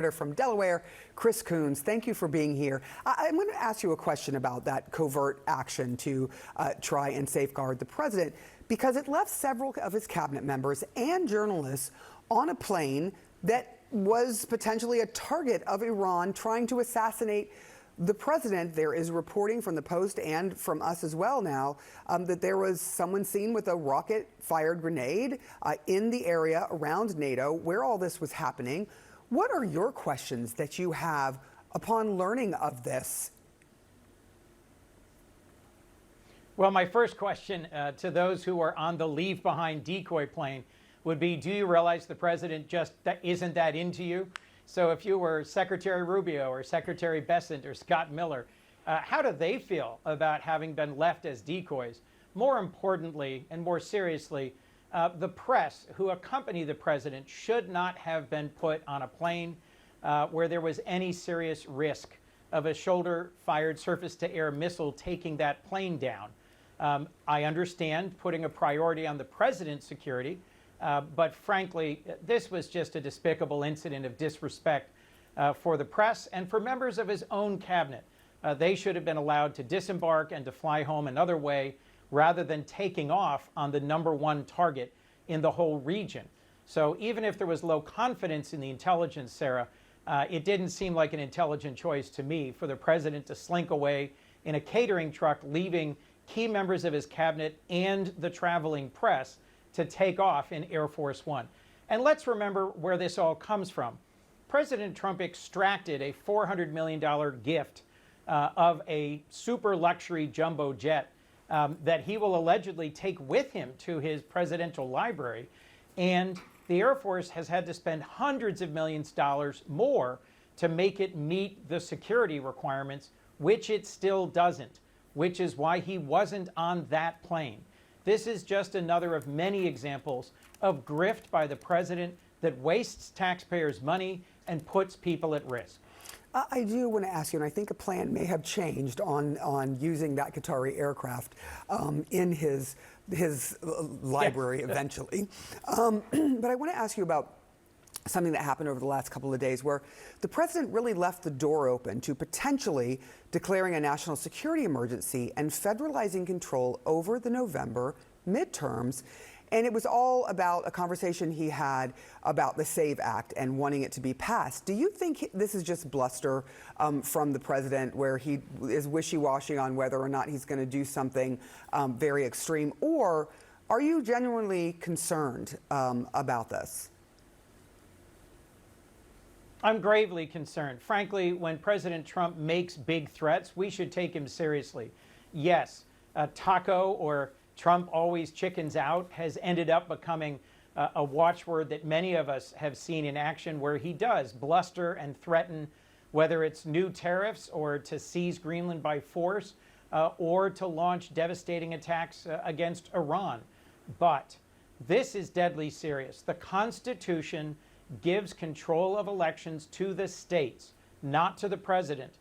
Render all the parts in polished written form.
From Delaware, Chris Coons, thank you for being here. I'm going to ask you a question about that covert action to try and safeguard the president, because it left several of his cabinet members and journalists on a plane that was potentially a target of Iran trying to assassinate the president. There is reporting from the Post and from us as well now that there was someone seen with a rocket-fired grenade in the area around NATO where all this was happening. What are your questions that you have upon learning of this? Well, my first question to those who are on the leave behind decoy plane would be, do you realize the president just isn't that into you? So if you were Secretary Rubio or Secretary Bessent or Scott Miller, how do they feel about having been left as decoys? More importantly and more seriously, the press who accompany the president should not have been put on a plane where there was any serious risk of a shoulder-fired surface-to-air missile taking that plane down. I understand putting a priority on the president's security, but frankly, this was just a despicable incident of disrespect for the press and for members of his own cabinet. They should have been allowed to disembark and to fly home another way, rather than taking off on the #1 target in the whole region. So even if there was low confidence in the intelligence, Sarah, it didn't seem like an intelligent choice to me for the president to slink away in a catering truck, leaving key members of his cabinet and the traveling press to take off in Air Force One. And let's remember where this all comes from. President Trump extracted a $400 million gift of a super luxury jumbo jet that he will allegedly take with him to his presidential library. And the Air Force has had to spend hundreds of millions of dollars more to make it meet the security requirements, which it still doesn't, which is why he wasn't on that plane. This is just another of many examples of grift by the president that wastes taxpayers' money and puts people at risk. I do want to ask you, and I think a plan may have changed on using that Qatari aircraft in his library eventually. But I want to ask you about something that happened over the last couple of days where the president really left the door open to potentially declaring a national security emergency and federalizing control over the November midterms. And it was all about a conversation he had about the SAVE Act and wanting it to be passed. Do you think this is just bluster from the president, where he is wishy-washy on whether or not he's going to do something very extreme? Or are you genuinely concerned about this? I'm gravely concerned. Frankly, when President Trump makes big threats, we should take him seriously. Yes, taco or Trump always chickens out has ended up becoming a watchword that many of us have seen in action, where he does bluster and threaten, whether it's new tariffs or to seize Greenland by force or to launch devastating attacks against Iran. But this is deadly serious. The Constitution gives control of elections to the states, not to the president.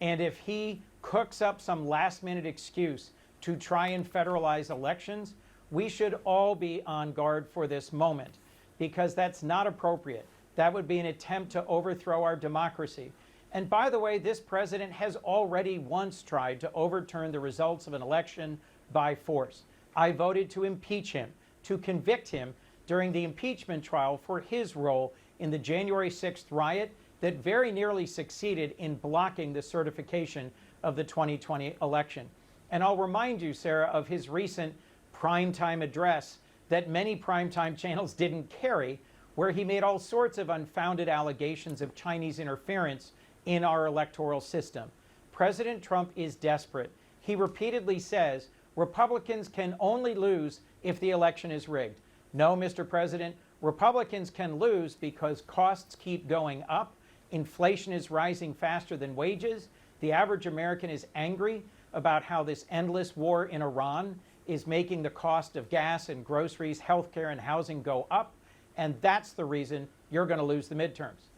And if he cooks up some last-minute excuse to try and federalize elections, we should all be on guard for this moment, because that's not appropriate. That would be an attempt to overthrow our democracy. And by the way, this president has already once tried to overturn the results of an election by force. I voted to impeach him, to convict him during the impeachment trial for his role in the January 6th riot that very nearly succeeded in blocking the certification of the 2020 election. And I'll remind you, Sarah, of his recent primetime address that many primetime channels didn't carry, where he made all sorts of unfounded allegations of Chinese interference in our electoral system. President Trump is desperate. He repeatedly says Republicans can only lose if the election is rigged. No, Mr. President, Republicans can lose because costs keep going up, inflation is rising faster than wages, the average American is angry about how this endless war in Iran is making the cost of gas and groceries, healthcare, and housing go up, and that's the reason you're going to lose the midterms.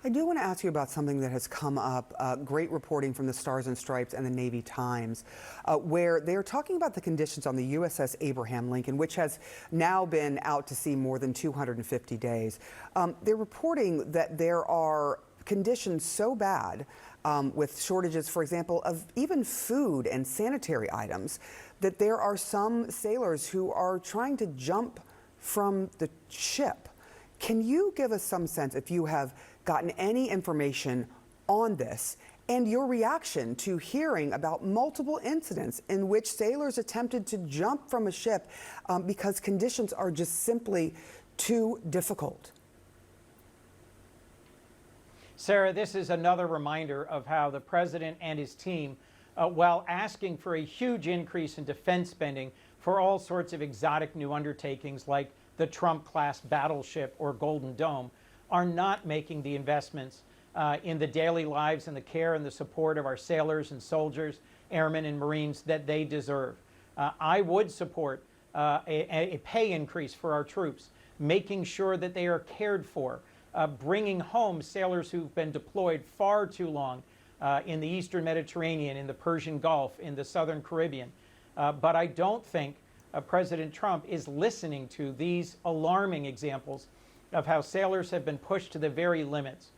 I do want to ask you about something that has come up, great reporting from the Stars and Stripes and the Navy Times, where they're talking about the conditions on the USS Abraham Lincoln, which has now been out to sea more than 250 days. They're reporting that there are conditions so bad with shortages, for example, of even food and sanitary items, that there are some sailors who are trying to jump from the ship. Can you give us some sense, if you have gotten any information on this, and your reaction to hearing about multiple incidents in which sailors attempted to jump from a ship because conditions are just simply too difficult? Sarah, this is another reminder of how the president and his team, while asking for a huge increase in defense spending for all sorts of exotic new undertakings like the Trump-class battleship or Golden Dome, are not making the investments in the daily lives and the care and the support of our sailors and soldiers, airmen and Marines that they deserve. I would support a pay increase for our troops, making sure that they are cared for, bringing home sailors who've been deployed far too long in the Eastern Mediterranean, in the Persian Gulf, in the Southern Caribbean. But I don't think President Trump is listening to these alarming examples of how sailors have been pushed to the very limits.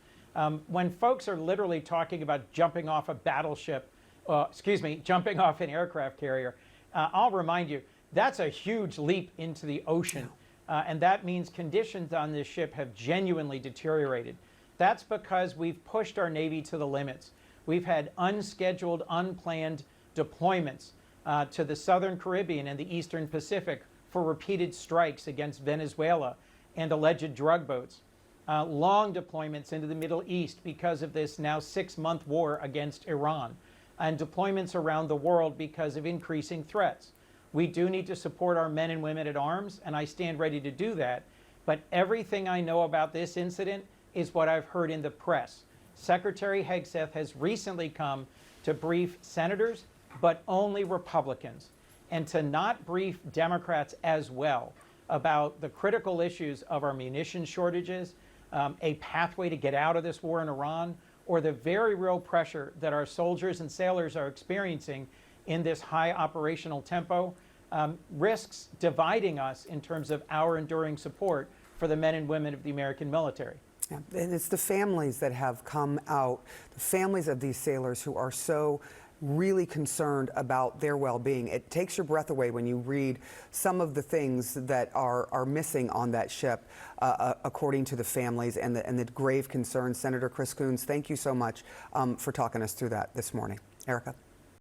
When folks are literally talking about jumping off a battleship, jumping off an aircraft carrier, I'll remind you, that's a huge leap into the ocean. And that means conditions on this ship have genuinely deteriorated. That's because we've pushed our Navy to the limits. We've had unscheduled, unplanned deployments to the Southern Caribbean and the Eastern Pacific for repeated strikes against Venezuela and alleged drug boats. Long deployments into the Middle East because of this now 6-month war against Iran, and deployments around the world because of increasing threats. We do need to support our men and women at arms, and I stand ready to do that. But everything I know about this incident is what I've heard in the press. Secretary Hegseth has recently come to brief senators, but only Republicans, and to not brief Democrats as well about the critical issues of our munition shortages, a pathway to get out of this war in Iran, or the very real pressure that our soldiers and sailors are experiencing in this high operational tempo, risks dividing us in terms of our enduring support for the men and women of the American military. Yeah, and it's the families that have come out, the families of these sailors who are so really concerned about their well-being. It takes your breath away when you read some of the things that are missing on that ship, according to the families and the grave concerns. Senator Chris Coons, thank you so much for talking us through that this morning. Erica.